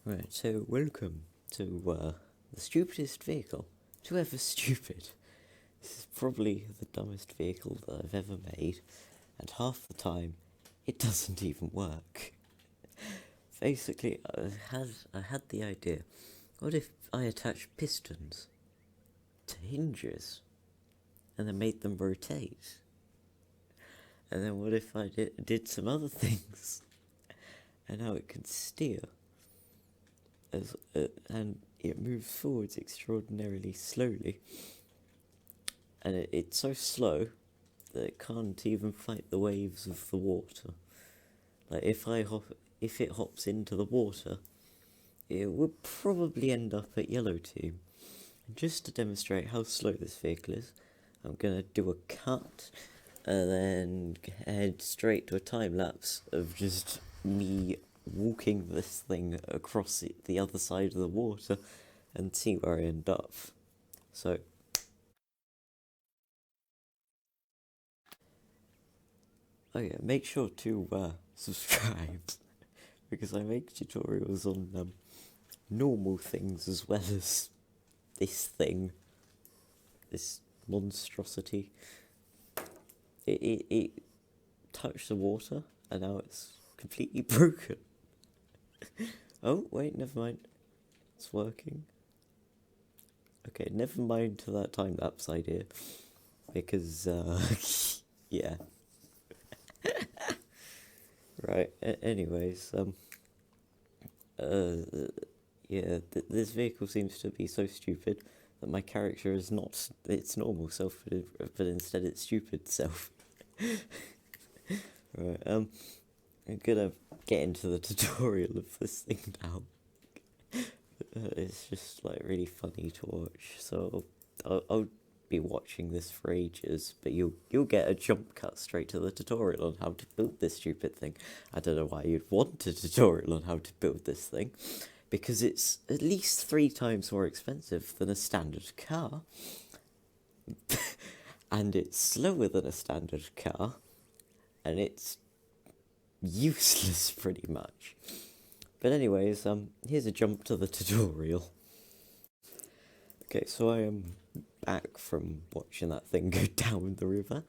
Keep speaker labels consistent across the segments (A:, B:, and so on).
A: Right, so welcome to the stupidest vehicle to ever stupid. This is probably the dumbest vehicle that I've ever made, and half the time it doesn't even work. Basically, I had the idea, what if I attached pistons to hinges and then made them rotate? And then what if I did some other things and now it can steer? And it moves forwards extraordinarily slowly, and it's so slow that it can't even fight the waves of the water. Like if it hops into the water, it would probably end up at yellow team. And just to demonstrate how slow this vehicle is, I'm gonna do a cut and then head straight to a time lapse of just me walking this thing across the other side of the water and see where I end up. So, oh yeah, make sure to subscribe because I make tutorials on normal things as well as this thing, this monstrosity. It touched the water and now it's completely broken. Oh, wait, never mind. It's working. Okay, never mind to that time-lapse idea. Because, yeah. Right, anyways, yeah, this vehicle seems to be so stupid that my character is not its normal self, but instead its stupid self. Right, I'm gonna get into the tutorial of this thing now. It's just like really funny to watch, so I'll be watching this for ages, but you'll get a jump cut straight to the tutorial on how to build this stupid thing. I don't know why you'd want a tutorial on how to build this thing, because it's at least 3 times more expensive than a standard car, and it's slower than a standard car, and it's useless pretty much. But anyways, here's a jump to the tutorial. Okay, so I am back from watching that thing go down the river,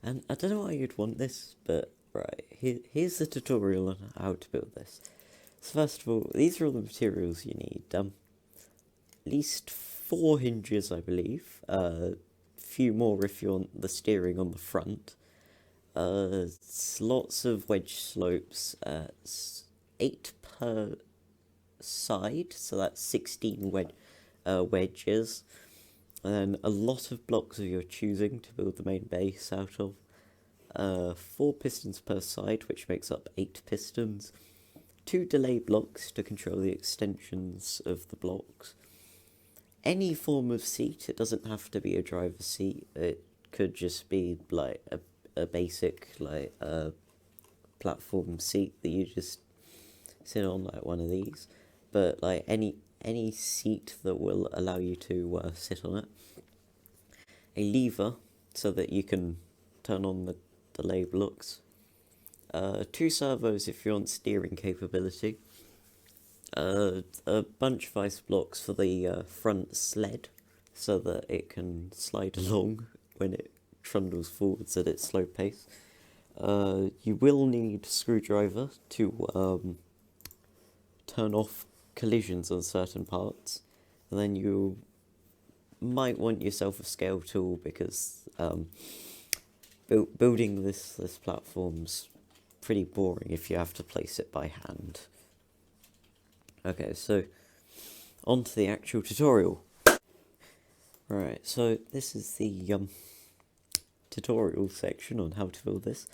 A: and I don't know why you'd want this, but right, here's the tutorial on how to build this. So first of all, these are all the materials you need. At least 4 hinges, I believe. Few more if you want the steering on the front. Lots of wedge slopes. 8 per side, so that's 16 wedges, and then a lot of blocks of your choosing to build the main base out of. 4 pistons per side, which makes up 8 pistons. 2 delay blocks to control the extensions of the blocks. Any form of seat, it doesn't have to be a driver's seat, it could just be like a basic like platform seat that you just sit on, like one of these, but like any seat that will allow you to sit on it. A lever so that you can turn on the delay blocks. 2 servos if you want steering capability. A bunch of ice blocks for the front sled so that it can slide along when it trundles forwards at its slow pace. You will need a screwdriver to turn off collisions on certain parts, and then you might want yourself a scale tool because building this platform's pretty boring if you have to place it by hand. Okay, so on to the actual tutorial. Right, so this is the tutorial section on how to build this.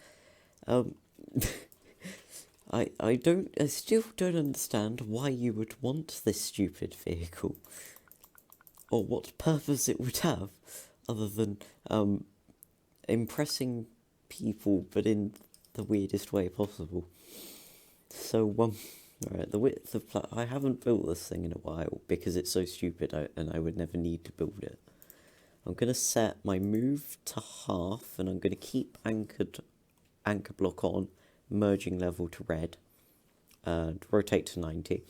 A: I still don't understand why you would want this stupid vehicle, or what purpose it would have, other than impressing people, but in the weirdest way possible. So right, the width of I haven't built this thing in a while because it's so stupid, and I would never need to build it. I'm gonna set my move to half, and I'm gonna keep anchor block on, merging level to red, and rotate to 90.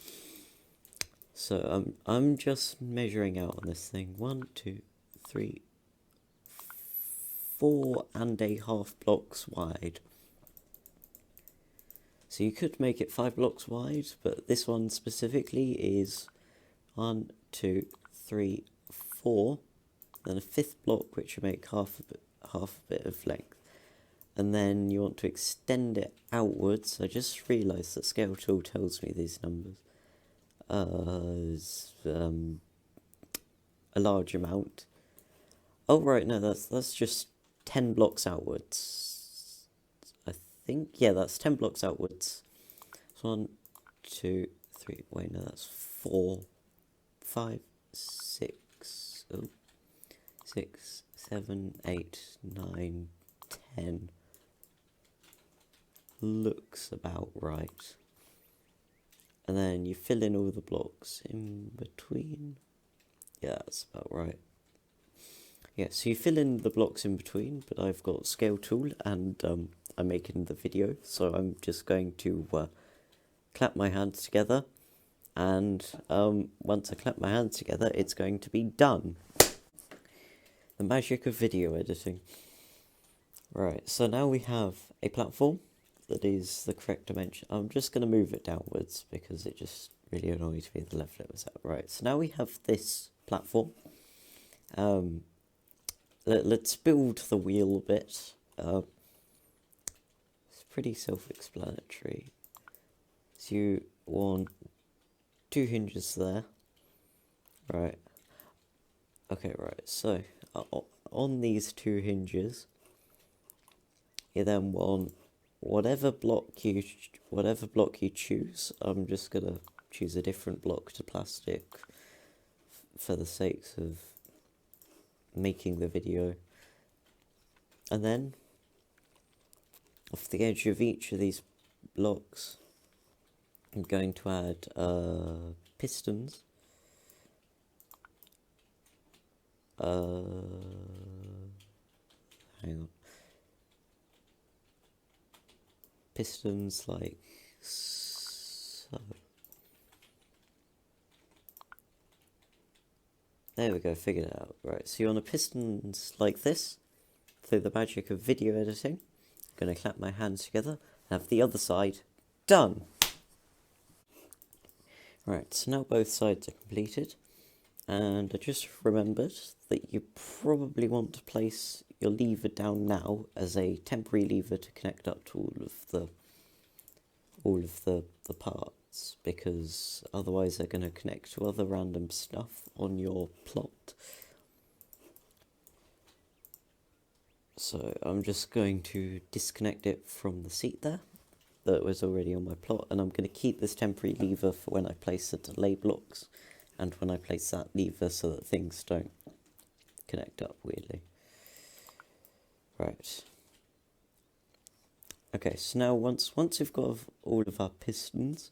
A: So I'm just measuring out on this thing. 1, 2, 3, 4.5 blocks wide. So you could make it 5 blocks wide, but this one specifically is 1, 2, 3, 4, then a 5th block which will make half a bit of length. And then you want to extend it outwards. I just realised that scale tool tells me these numbers. A large amount. Oh right, no, that's just 10 blocks outwards. I think, yeah, that's 10 blocks outwards. So 1, 2, 3. Wait, no, that's 4, 5, 6. Oh, 6, 7, 8, 9, 10. Looks about right. And then you fill in all the blocks in between. Yeah, that's about right. Yeah, so you fill in the blocks in between, but I've got scale tool and I'm making the video, so I'm just going to clap my hands together, and once I clap my hands together, it's going to be done. The magic of video editing. Right, so now we have a platform that is the correct dimension. I'm just going to move it downwards because it just really annoyed me the level it was at. Right, so now we have this platform. Let's build the wheel a bit. It's pretty self-explanatory. So you want 2 hinges there. Right. Okay, right, so on these 2 hinges, you then want whatever block you choose. I'm just gonna choose a different block to plastic for the sake of making the video. And then off the edge of each of these blocks, I'm going to add pistons. Hang on. Pistons like so. There we go, figured it out. Right, so you want pistons like this. Through the magic of video editing, I'm going to clap my hands together and have the other side done. Right, so now both sides are completed, and I just remembered that you probably want to place your lever down now as a temporary lever to connect up to all of the parts, because otherwise they're going to connect to other random stuff on your plot. So I'm just going to disconnect it from the seat there that was already on my plot, and I'm going to keep this temporary lever for when I place the delay blocks and when I place that lever so that things don't connect up weirdly. Right. Okay, so now once we've got all of our pistons,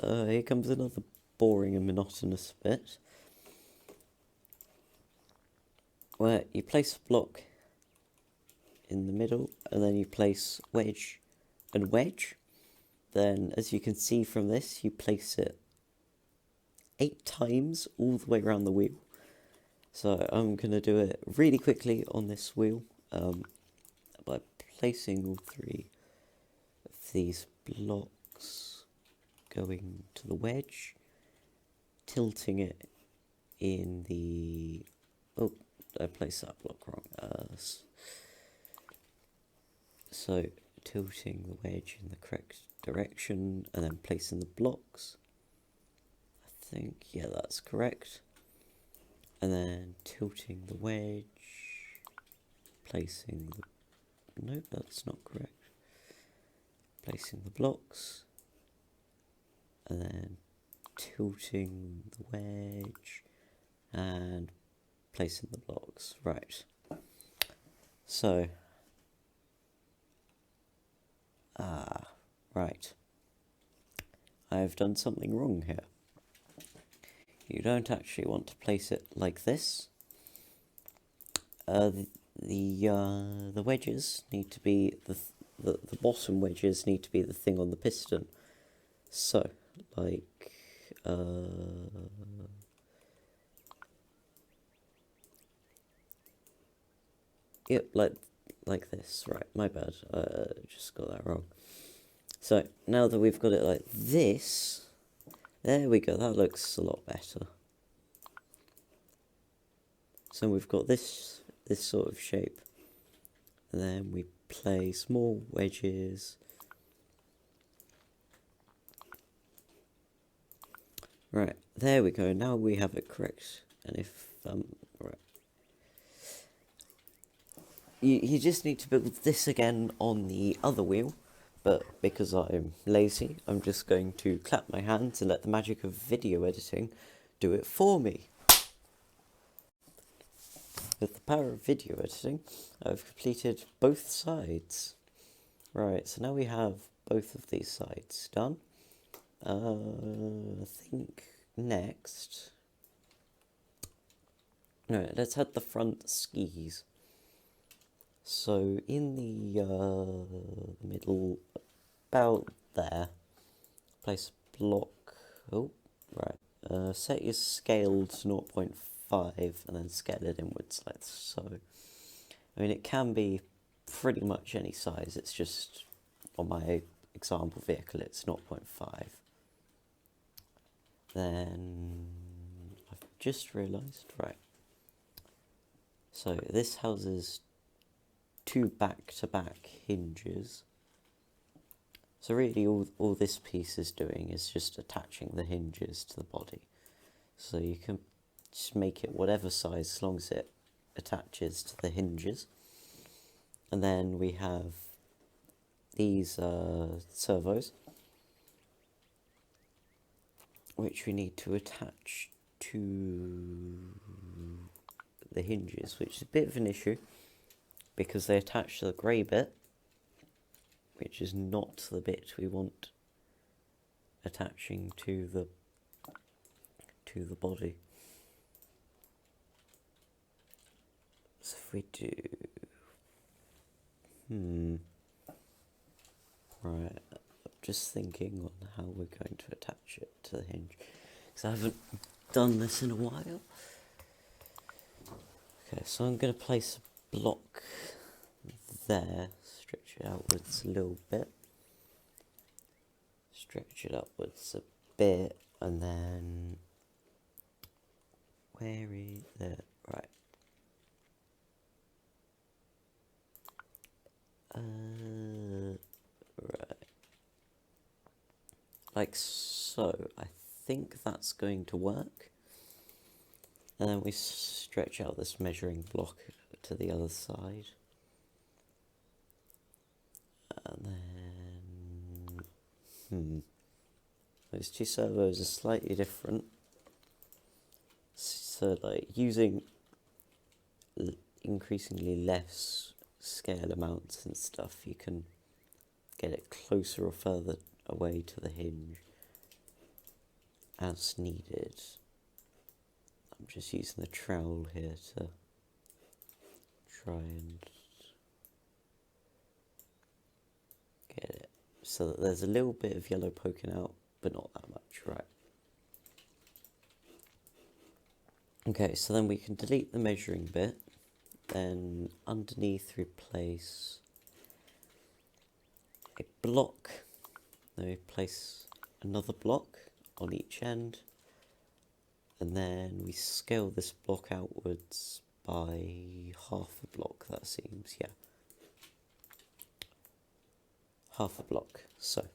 A: here comes another boring and monotonous bit, where you place a block in the middle, and then you place wedge and wedge. Then, as you can see from this, you place it 8 times all the way around the wheel. So I'm going to do it really quickly on this wheel by placing all 3 of these blocks, going to the wedge, tilting it in the... oh, I placed that block wrong. So tilting the wedge in the correct direction and then placing the blocks. I think, yeah, that's correct. And then tilting the wedge, placing the... no, that's not correct. Placing the blocks, and then tilting the wedge and placing the blocks. Right. So... right. I've done something wrong here. You don't actually want to place it like this. The wedges need to be the bottom wedges need to be the thing on the piston. So, like Yep, like this. Right, my bad. Just got that wrong. So now that we've got it like this, there we go. That looks a lot better. So we've got this sort of shape, and then we place more wedges. Right, there we go. Now we have it correct. And if right, you just need to build this again on the other wheel. But because I'm lazy, I'm just going to clap my hands and let the magic of video editing do it for me. With the power of video editing, I've completed both sides. Right, so now we have both of these sides done. I think next... No, let's add the front skis. So in the middle, about there, place a block. Oh, right. Set your scale to 0.5 and then scale it inwards like so. I mean, it can be pretty much any size. It's just on my example vehicle, it's 0.5. Then I've just realised, right. So this houses 2 back-to-back hinges. So really all this piece is doing is just attaching the hinges to the body. So you can just make it whatever size as long as it attaches to the hinges. And then we have these servos, which we need to attach to the hinges, which is a bit of an issue because they attach to the grey bit, which is not the bit we want attaching to the body. So if we do, right, I'm just thinking on how we're going to attach it to the hinge, because I haven't done this in a while. Okay, so I'm going to place a block there, stretch it outwards a little bit, stretch it upwards a bit, and then where is it? Right. Right. Like so. I think that's going to work. And then we stretch out this measuring block to the other side. And then, those two servos are slightly different. So like using increasingly less scale amounts and stuff, you can get it closer or further away to the hinge as needed. I'm just using the trowel here to try and get it so that there's a little bit of yellow poking out, but not that much, right? Okay, so then we can delete the measuring bit, then underneath replace a block, then we place another block on each end, and then we scale this block outwards by half a block, that seems, yeah. Half a block. So,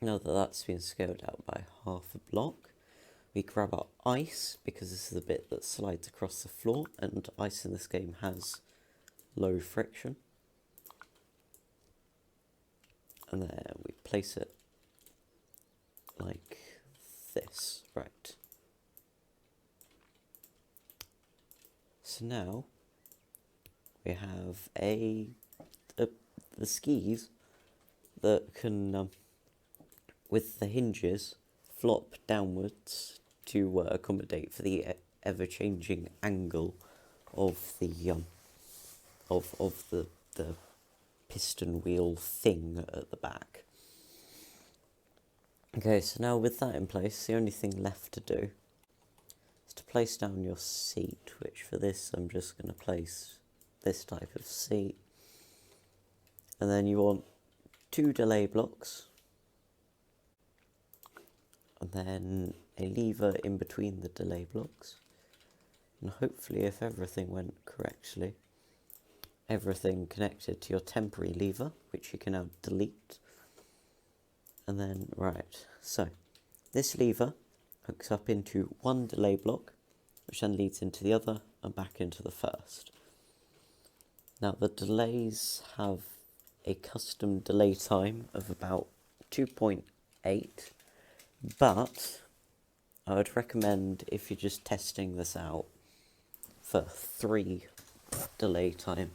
A: now that that's been scaled out by half a block, we grab our ice, because this is the bit that slides across the floor, and ice in this game has low friction. And then we place it like this, right. So now we have the skis that can, with the hinges, flop downwards to accommodate for the ever-changing angle of the the piston wheel thing at the back. Okay, so now with that in place, the only thing left to do is to place down your seat, which for this I'm just going to place this type of seat. And then you want 2 delay blocks, and then a lever in between the delay blocks. And hopefully, if everything went correctly, everything connected to your temporary lever, which you can now delete. And then, right, so this lever hooks up into one delay block, which then leads into the other and back into the first. Now the delays have a custom delay time of about 2.8, but I would recommend, if you're just testing this out, for 3 delay time,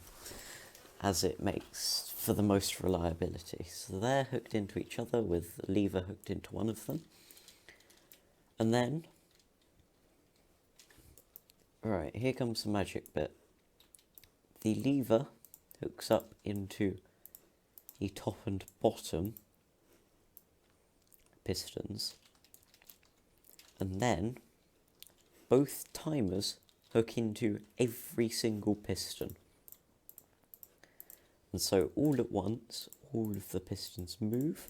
A: as it makes for the most reliability. So they're hooked into each other with the lever hooked into one of them. And then, right, here comes the magic bit. The lever hooks up into the top and bottom pistons, and then both timers hook into every single piston. And so all at once, all of the pistons move,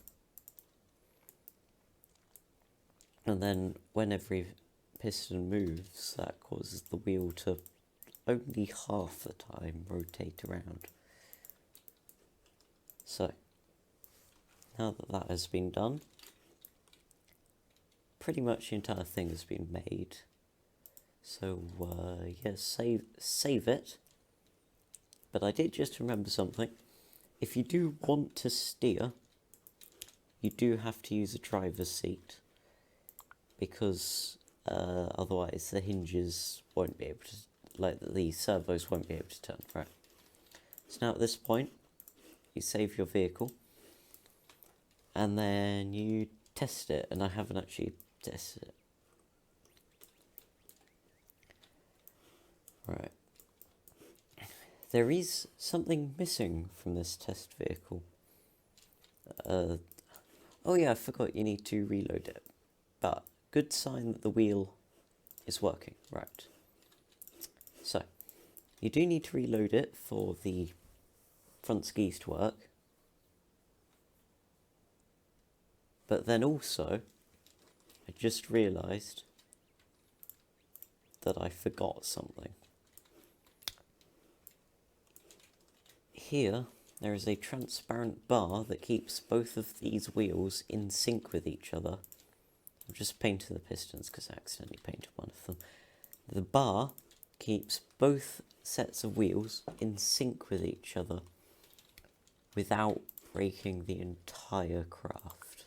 A: and then when every piston moves, that causes the wheel to only half the time rotate around. So, now that that has been done, pretty much the entire thing has been made. So, yeah, save it. But I did just remember something. If you do want to steer, you do have to use a driver's seat, because otherwise the hinges won't be able to, like the servos won't be able to turn. Right. So now at this point, you save your vehicle, and then you test it, and I haven't actually tested it. Right. There is something missing from this test vehicle. Oh yeah, I forgot you need to reload it. But good sign that the wheel is working. Right. So, you do need to reload it for the front skis to work. But then also, I just realised that I forgot something. Here, there is a transparent bar that keeps both of these wheels in sync with each other. I've just painted the pistons because I accidentally painted one of them. The bar keeps both sets of wheels in sync with each other without breaking the entire craft.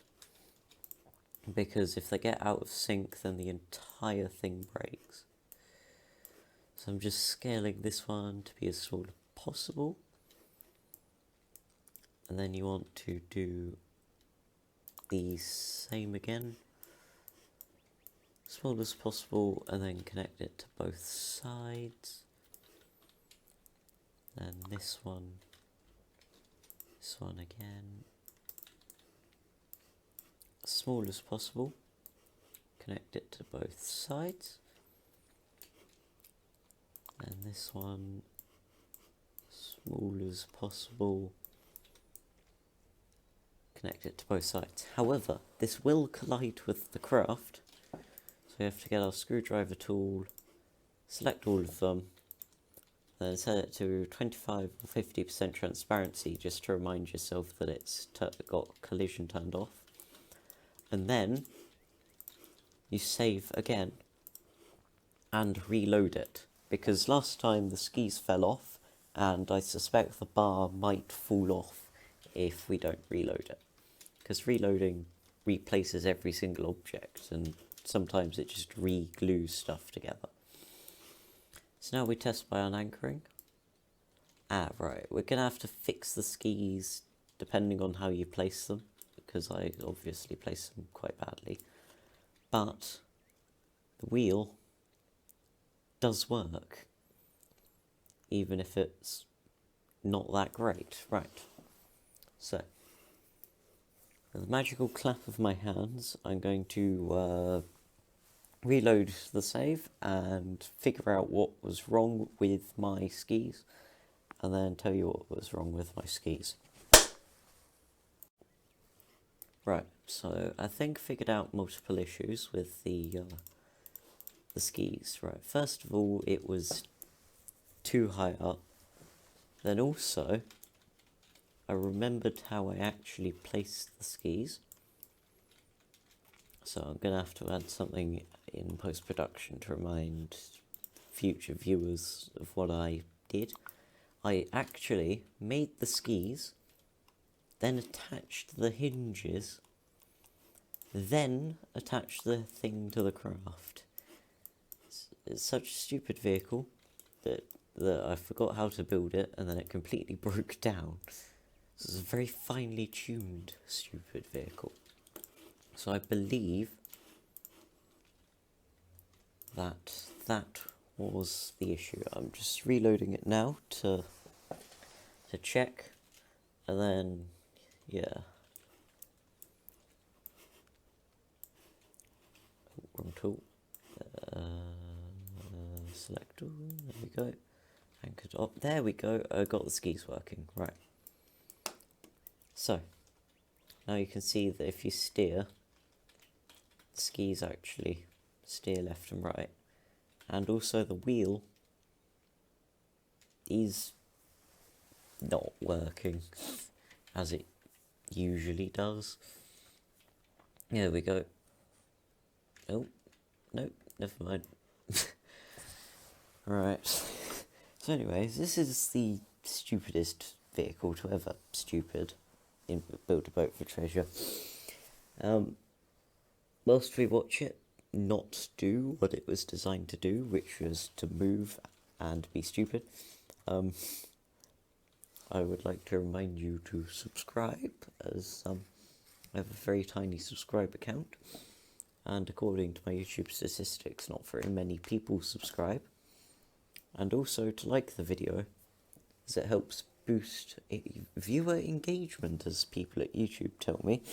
A: Because if they get out of sync, then the entire thing breaks. So I'm just scaling this one to be as small as possible. And then you want to do the same again, small as possible, and then connect it to both sides. Then this one again, small as possible, connect it to both sides. And this one, small as possible, connect it to both sides. However, this will collide with the craft, so we have to get our screwdriver tool, select all of them, then set it to 25 or 50% transparency just to remind yourself that it's got collision turned off. And then you save again and reload it, because last time the skis fell off, and I suspect the bar might fall off if we don't reload it. Because reloading replaces every single object, and sometimes it just re-glues stuff together. So now we test by unanchoring. Right, we're going to have to fix the skis depending on how you place them, because I obviously placed them quite badly. But the wheel does work, even if it's not that great. Right, so With a magical clap of my hands, I'm going to reload the save and figure out what was wrong with my skis, and then tell you what was wrong with my skis. Right, so I think figured out multiple issues with the skis. Right, first of all, it was too high up. Then also, I remembered how I actually placed the skis. So I'm going to have to add something in post-production to remind future viewers of what I did. I actually made the skis, then attached the hinges, then attached the thing to the craft. It's such a stupid vehicle that I forgot how to build it, and then it completely broke down. So it's a very finely tuned, stupid vehicle. So I believe that was the issue. I'm just reloading it now to check, and then yeah. Wrong tool. Select tool. There we go. Anchored up. There we go. I got the skis working. Right. So now you can see that if you steer, the skis actually steer left and right, and also the wheel is not working as it usually does. There we go. Oh, no, never mind. Right. So anyways, this is the stupidest vehicle to ever build a boat for treasure. Whilst we watch it not do what it was designed to do, which was to move and be stupid, I would like to remind you to subscribe, as I have a very tiny subscriber count, and according to my YouTube statistics, not very many people subscribe. And also to like the video, as it helps boost viewer engagement, as people at YouTube tell me,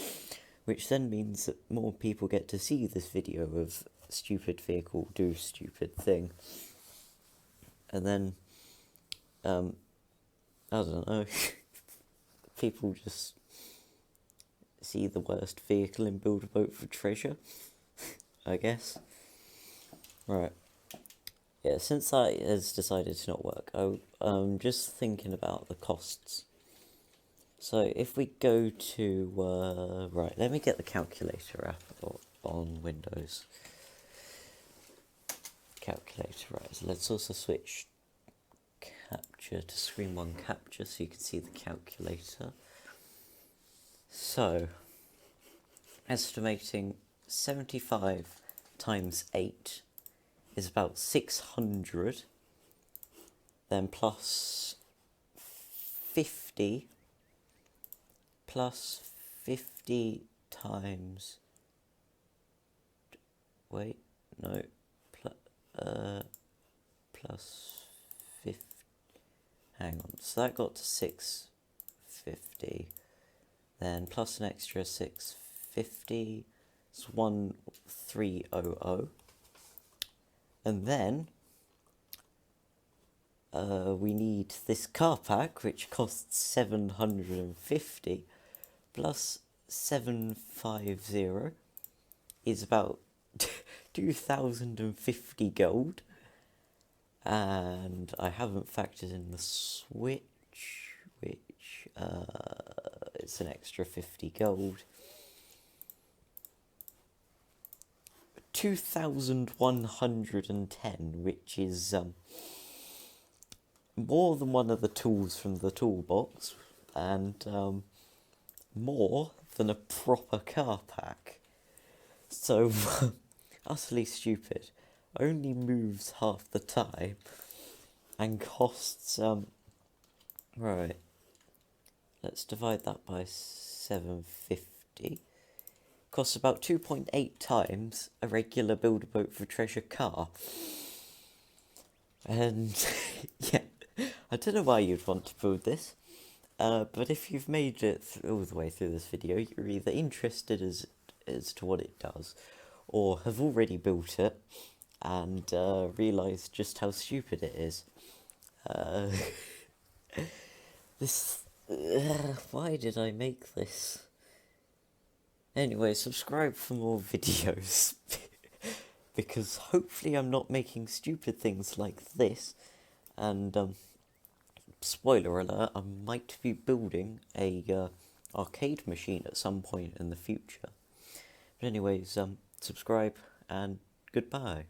A: which then means that more people get to see this video of stupid vehicle do stupid thing. And then, I don't know, people just see the worst vehicle and build a boat for treasure, I guess. Right. Yeah, since that has decided to not work, I'm just thinking about the costs. So if we go to, right, let me get the calculator app on Windows. Calculator, right, so let's also switch capture to screen 1 capture so you can see the calculator. So, estimating 75 times 8 is about 600, then plus 50 times, wait, no, plus 50, hang on, so that got to 650, then plus an extra 650, it's 1300, and then we need this car pack, which costs 750, plus 750 is about 2050 gold, and I haven't factored in the switch, which it's an extra 50 gold. 2110, which is more than one of the tools from the toolbox, and more than a proper car pack. So, utterly stupid. Only moves half the time, and costs, right, let's divide that by 750. Costs about 2.8 times a regular Build-A-Boat for Treasure car. And, yeah, I don't know why you'd want to build this. But if you've made it all the way through this video, you're either interested as to what it does, or have already built it and realised just how stupid it is. This. Why did I make this? Anyway, subscribe for more videos. Because hopefully I'm not making stupid things like this. And, spoiler alert, I might be building a arcade machine at some point in the future. But anyways, subscribe and goodbye.